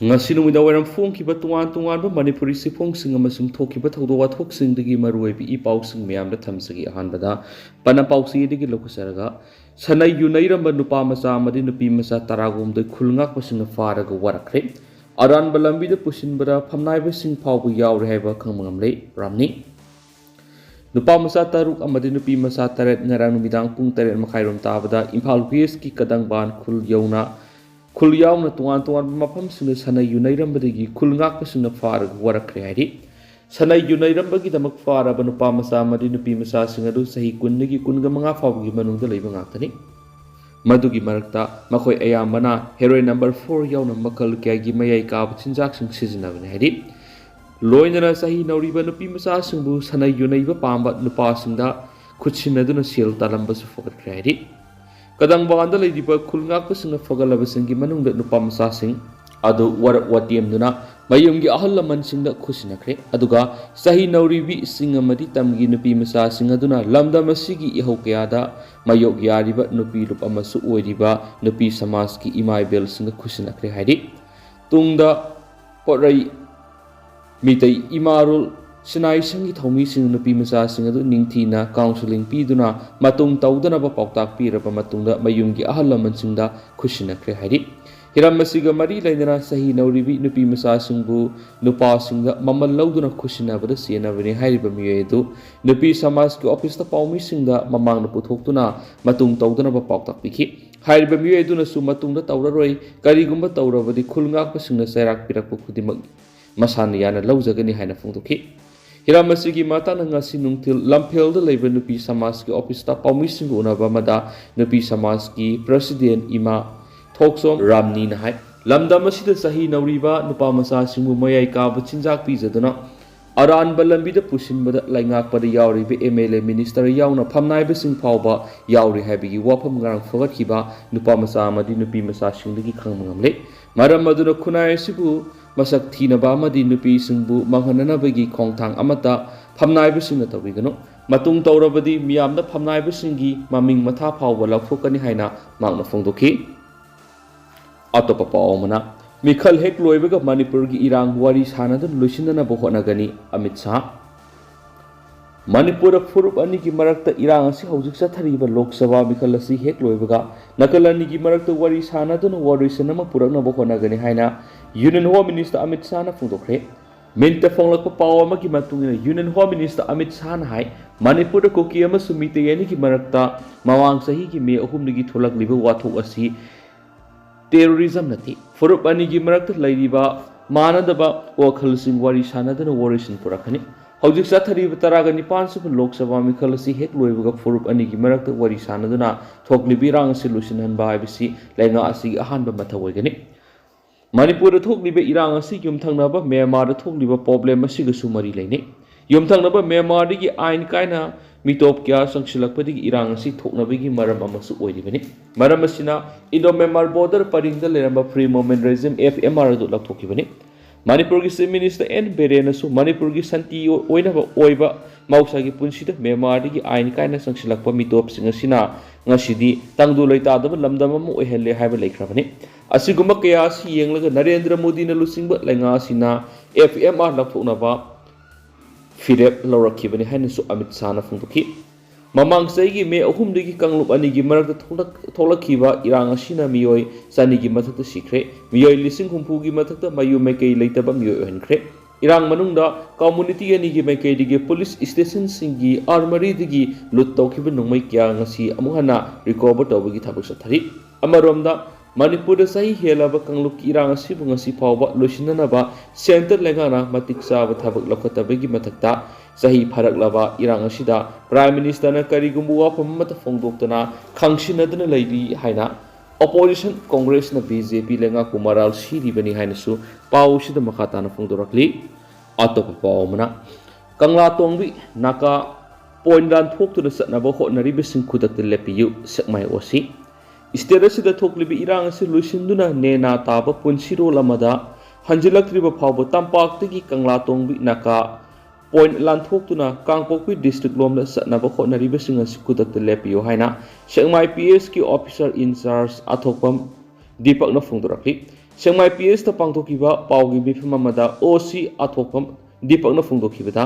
ngasi numida wairam phongkiba tungan manipuri siphongsing amasung thokiba thodok wathoksingdagi maruibi ipausing miyamda thamsagi ahanbada pana pausiyedagi lokusaraga sanai yuneiramba Nupamacha amadi Nupimacha taragumdai khul ngakpasing pharaga warakhre aranba lambida pusinbada Phamneiba singphao yaure haiba khangmangamle ramni Nupamacha taruk amadi Nupimacha taret ngarang numidang pung taret makhairom tabada Imphal West ki kadangban khul yauna tungan mafam singna sanai yuneirambadagi khul ngakpasing pharaga warakhre hairi sanai yuneirambagi damak faraba Nupamacha amadi Nupimacha singadu sahi kunnagi kunga manga fawgi manungda leiba ngaktani madugi marakta makhoi ayambana heroin number 4 yauna makal kyagi mayai kab chinjak sing sizinabane hairi loinana sahi nauriba Nupimacha singbu sanai yuneiba pamba nupa singda khutsinaduna sel talamba su fogat hairi kadang banda leidiba khulngak singna fogalaba singi manungda Nupamacha sing adu warak watiem duna mayumgi ahal laman singda khusinakre aduga sahi nauribi sing amadi tamgi Nupimacha sing aduna lamda masigi ihau kayada mayok yariba nupi rup amasu oiriba nupi samas ki imai bel sing khusinakre hairi tungda porai mitai imarul Sanai sangi thomi sing Nupimacha sing adu ningthina counseling piduna matung tawdana ba pautak piraba matungda mayumgi ahal laman singda khusinakre hairi hiram masiga mari lainana sahi nauribi Nupimacha singbu nupa singda mamal lauduna khusinabada senabani hairiba miyedu nupi samas ki office ta paumi singda mamang na puthoktuna matung tawdana ba pautak pikhi hairiba miyeduna su matungda tawraroi karigumba tawrabadi khulngak pa singna sairak pirakpu khudimak masana yana laujagani haina phungdokhi hiram masigi mata na ngasi nungtil lamphel da leiba nupi samas ki office ta paumi singbu unaba mada nupi samas ki president ima thoksom ramni na hai lamdam asida sahi nauriba Nupamacha singbu mayai kaba chinjak pijaduna aran balambida pusinbada laingak pada yauri be MLA minister yauna Phamneiba singphao ba yauri habigi wafam ngarang fogatkiba Nupamacha amadi Nupimacha singdagi khangmangamle maram maduna khunai sibu masak thinaba amadi nupi singbu manghananabagi khongthang amata Phamneiba singna tawigano matung tawrabadi miyamda Phamneiba singi maming matha phawba laukthokani haina mangna phongdokhi atopa paomana mikhal hek loibaga Manipur gi irang wari sanadun lusinana bohonagani Amit Shah Manipur furup ani gi marakta irang asi hojik sathariba Lok Sabha mikhal asi hek loibaga nakalani gi marakta wari sanadun wari sanama purakna bohonagani haina Union Home Minister Amit Shah na phungdokre Minta fonglakpa pawama ki matungina Union Home Minister Amit Shah na hai Manipur ko kiyama sumite yani ki marakta mawang sahi ki me ahumnigi tholak liba wathok asi terrorism nati furup ani gi marakta lairiba manadaba wakhal sing wari sanadana warisin purakhani hojik sathariba taraga nipan sub Lok Sabha mikhal asi hek loibaga furup ani gi marakta wari sanadana thoklibi rang si lusinhan ba bisi lainga asi ahanba mathawaigani Manipur thokliba irang asi yumthangnaba Myanmar thokliba problem asiga sumari laine yumthangnaba Myanmar digi ain kaina mitop kya sangsilakpadigi irang asi thoknabigi maram amasu oiribani maram asina Indo Myanmar border paringda leramba free movement regime FMR du lakthokibani Manipur gi Chief Minister N Biren asu Manipur gi santi oinaba oiba mausagi punsida Myanmar digi ain kaina sangsilakpa mitop sing asina ngasidi tangdu leitadaba lamdam amu ohelle haiba leikrabani asiguma kaya si yenglaga Narendra Modi na lusingba lainga asina FMR laktoknaba firep laurakibani haina su Amit Shah na phungdokhi mamang saigi me ahumdagi kanglup anigi marakta tholakhiba irang asina miyoi sanigi mathakta sikre miyoi lising humpugi mathakta mayu mekei leitaba miyoi ohenkhre irang manungda community anigi mekei dige police station singi armory digi lut tawkhiba nungmai kya ngasi amuhana recover tawbagi thabak sathari amaromda Manipur sahi helaba kanglup irang asibu ngasi phawba losinanaba center lengana matik saba thabak lokhatabagi mathakta sahi pharaklaba irang asida prime minister na karigumbu wafam mata phongdoktana khangsinadana leidi haina opposition congress na BJP lenga kumaral siribani haina su pau sida makhatana phongdorakli atop pawmana kangla tongbi naka point ran thoktuna satnaba hotnaribe singkhudak lepiyu sakmai osi State asida thoklibi irang asi luisinduna nena taba punsiro lamada hanjilakriba phawba tampaktagi kangla tongbi naka point lanthokuna kangpokpi district lomda satnaba hotnariba singa sikudakta lepiyo haina Sengmai PS ki officer in charge athokpam Deepak na phungdorakli Sengmai PS ta pangthokiba paugi mifam amada OC athokpam Dipakna phongdokhibada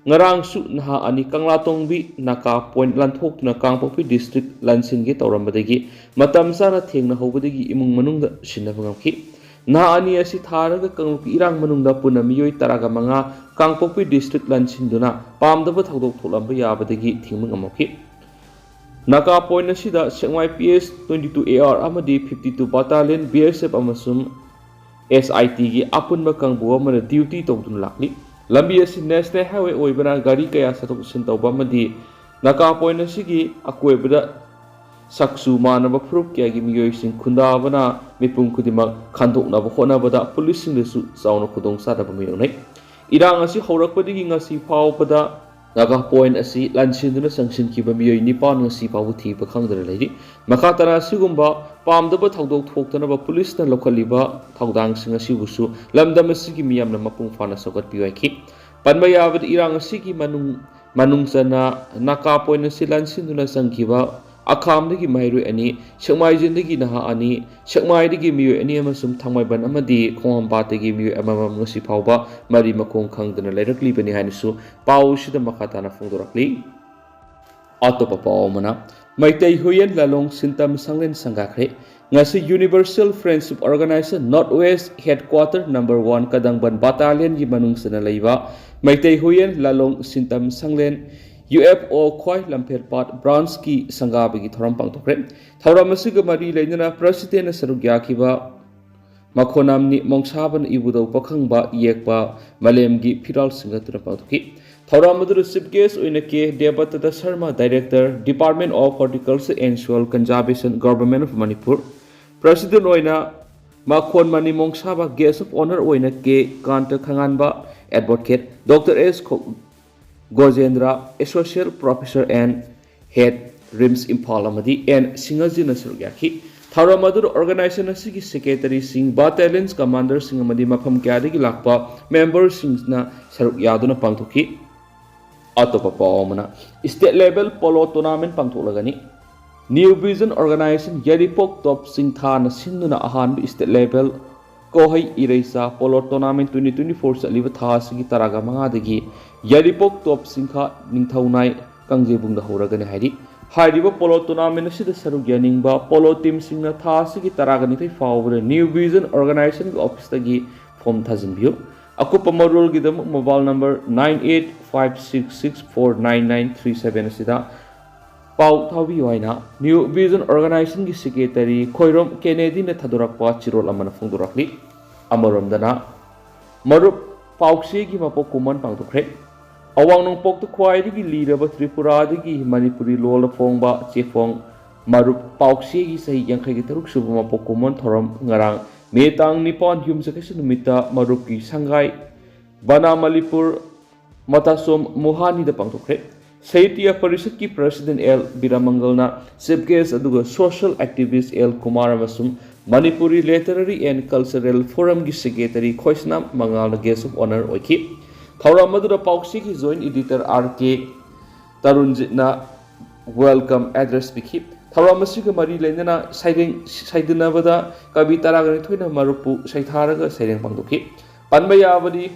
ngarang su naha ani kanglatongbi naka point lanthokna kangpokpi district lansingi tawrambadagi matam sana thengna hobadagi imung manungda sinaba ngamki naha ani asi tharaga kangpi irang manungda puna miyoi taraga manga kangpokpi district lansinduna pamdaba thodok tholamba yabadagi thingmung amki naka point asida Sengmai PS 22 AR amadi 52 battalion BSF amasum SIT gi apunba kangbu amana duty tawdun lakli lambi asi national highway oibana gari kaya satok sin tawba madi naka point asigi akoibada saksu manaba proof kya gi miyoi sing khundabana mipum khudima khandoknaba honabada police sing desu sauna khudong sadaba miyonai irang asi horakpadigi ngasi phawpada naga point asi lansinduna sangsin kiba miyoi nipan ngasi phawu thiba khangdara leiri makatara sigumba pamdaba thodok thoktanaba police na lokhaliba thodang sing asi busu lamdam asigi miyamna mapung phana sokat piwaiki panba yabad irang asigi manung sana naka point asi lansinduna sangkiba akhamdagi mairoi ani Sengmai jindagi naha ani Sengmai dagi miyoi ani amasum thangmaiban amadi khongambatagi miyoi amamam ngasi phawba mari makong khangdana leirakli bani hainisu pau sida makhatana phongdorakli atopa pau mana maitai huyen lalong sintam sanglen sangakhre ngasi Universal Friendship Organization Northwest Headquarter number 1 Kadangban Battalion gi manung sana leiba maitai huyen lalong sintam sanglen UFO Khoi Lampherpat branch ki sangabagi thoram pangthokre thoram asiga mari leinana president sarugya kiba makhonamni mongsaban ibudo pakhangba yekba malemgi phiral singatura pangthoki thoram adur chief guest oina ke Debatata Sharma director Department of Horticulture and Soil Conservation Government of Manipur president oina makhon mani mongsaba guest of honor oina ke Kanta Khanganba advocate Dr. S Gojendra, Associate Professor and Head RIMS Impala Madi and Singaji Nasurgyaki. Tharamadur Organization Asigi Secretary Singh Battalions Commander Singamadi Mapam Kyadigi Lakpa Member Singhna Saruk Yaduna Pangtuki Atopa Paomana State Level Polo Tournament Pangtolagani New Vision Organization Yaripok Top Singthana Sinduna Ahan State Level Kohai Iresa Polo Tournament 2024 Saliva Thasigi Taraga Mangadagi Yaripok Top Singha Ningthaunai Kangjebung the Horagani Hari Hariba Polo Tournament Sida Sarugyaningba Polo Team Singna Thasigi Taragani Fawre New Vision Organization Office Tagi Form Thazinbio Akupa Marul Gidam mobile number 9856649937 Sida Pau Thawi Waina New Vision Organization gi Secretary Khoirom Kennedy na Thadorakpa Chirol Amana Fungdurakli Amaramdana Marup Pauksi gi Mapok Kuman Pangtukre Awang nong pok to kwai digi liraba Tripura digi Manipuri lola fongba chefong Marup Pauksi gi sahi yangkai gi taruk subama pok kuman thoram ngarang metang nipon hyum sakasi numita Marup gi Sangai Bana Malipur Matasom Mohani da Pangtukre Saitya Parishad ki President L. Biramangalna Chief Guest aduga Social Activist L. Kumar amasum Manipuri Literary and Cultural Forum gi Secretary Khoisnam Mangalna Guest of Honor oiki Thauramadu Pauksi ki Joint Editor R.K. Tarunjitna Welcome Address Bikip Thauramasiga Mari Lenana Saidinavada Kabitaraga Twina Marupu Saitharaga Saiding Pangduki Panbayavadi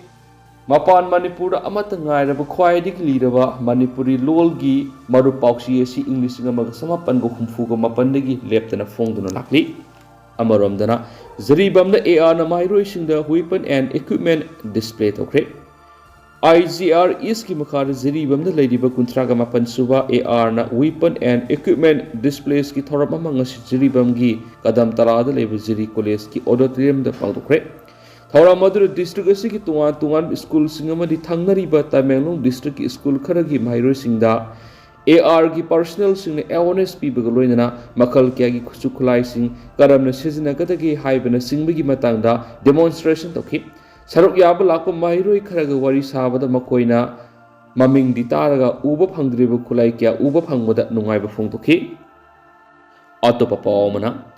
Mapan Manipur Amatangai Kwaidik Lidava Manipuri Lolgi Maru Pauksi si English Magasama Pango Humfuga Mapandagi Leptana Fongduna Lakli Amaramdana Zaribam the AR Namairo the weapon and equipment display to create IGR is Kimakar Zaribam the Lady Bakuntraga Mapansuba AR na weapon and equipment displays ki Thoramangas Zaribamgi Kadam Tarada Level Ziri Koleski Auditorium the Pangdukre Thauramadu district asigi tungan school singamadi thangnariba Tamenglong district school kharagi mairo singda AR gi personal sing awareness pibaga loinana makal kya gi khuchuklai sing karamna sejina gadagi haibana singbagi matangda demonstration toki saruk yaba lakpa mairo kharaga wari sabada makoina maming ditaraga uba phangdriba khulai kya uba phangmada nungaiba phongtoki atopa pawmana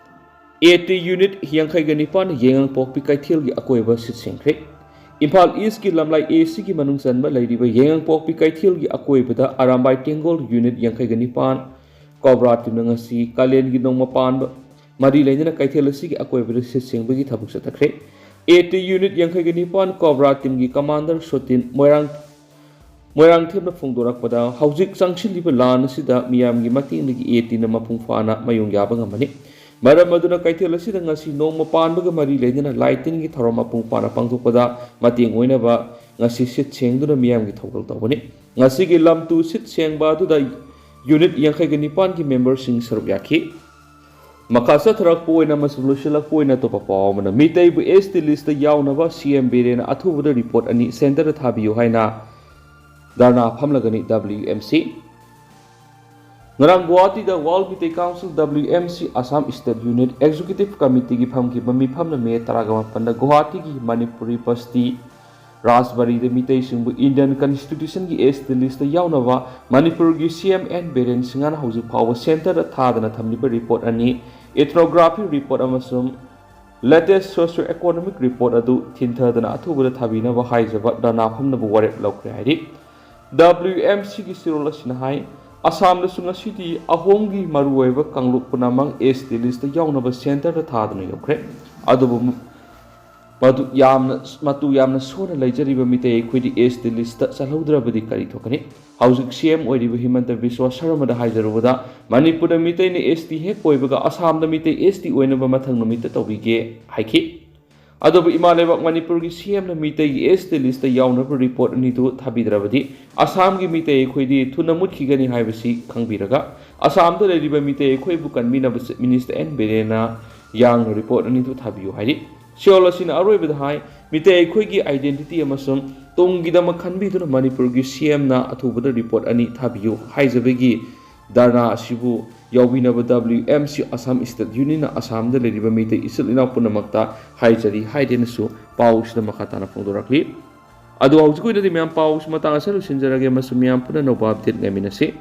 80 unit Hiangkai Ganipan Yang Pokpi Kaithil gi Akoiba Sitsingkre Impal East ki Lamlai AC ki Manung Sanba Ladiba Yang Pokpi Kaithil gi Akoibada Arambai Tengol unit Yangkai Ganipan Cobra Tunangasi Kalen gi Nongmapan mari leina kaithel asigi akoibada sit sengbagi thabuk satakre AT unit yankhai nipan cobra team gi commander sotin moirang themna phongdorakpada haujik changchiliba lan asida miyam gi mating gi AT na mapung fana mayung yaba ngamani maram aduna kaithel asida ngasi nongma panbaga mari leina lighting gi thorom mapung fana pangthokpada mating oinaba ngasi sit sengduna miyam gi thogal tawani ngasi gi lamtu sit sengba adu da unit yankhai nipan gi member sing saruk yakhi Makasa tharak poina masulushila poina to papawmana mitay bu ST list yawnaba CM Birena athubada report ani center thabiyu haina darna phamlagani WMC ngarang Guwahati da World Mitay Council WMC Assam State Unit Executive Committee gi phamki bami phamna me taragama panda Guwahati gi Manipuri Pasti Rajbari the Mitay Singbu Indian Constitution gi ST list yawnaba Manipur gi CMN Beren singan hauju power center thadana thamliba report ani ethnography report amasum latest socio-economic report adu thintadana athubada thabina ba haijaba dana phamna bu warep lokre hairi WMC gi sirola sinhai Assam da sunga city ahomgi maruwaiba kangluk punamang ST list yauna ba center da thadana yokre adu matu yamna sona leijariba mitay khudi ST list salhaudrabadi kari thokani hauzik CM oiriba Himanta Biswa Sharma da haijarubada Manipur da mitay ni ST hek oibaga Assam da mitay ST oinaba mathang numita tawige haiki adobu imalebak Manipur gi CM na mitay gi ST list yauna report ni tu thabidrabadi Assam gi mitay khudi thuna mutkigani haibasi khangbiraga Assam da leriba mitay khoi bukan mina minister N Berena yang report ni tu thabiyu hairi Siolosina aroibada hai mitay khoi gi identity amasum tongidama khanbiduna Manipur gi CM na athubada report ani thabiyu haijabegi darna asibu yawbinaba WMC Assam State Union na Assam da leriba mitay isilina punamakta haijari haidenasu pausda makatana phongdorakli adu haujukoina di myam paus matanga salu sinjarage masum myam puna no update ngaminasi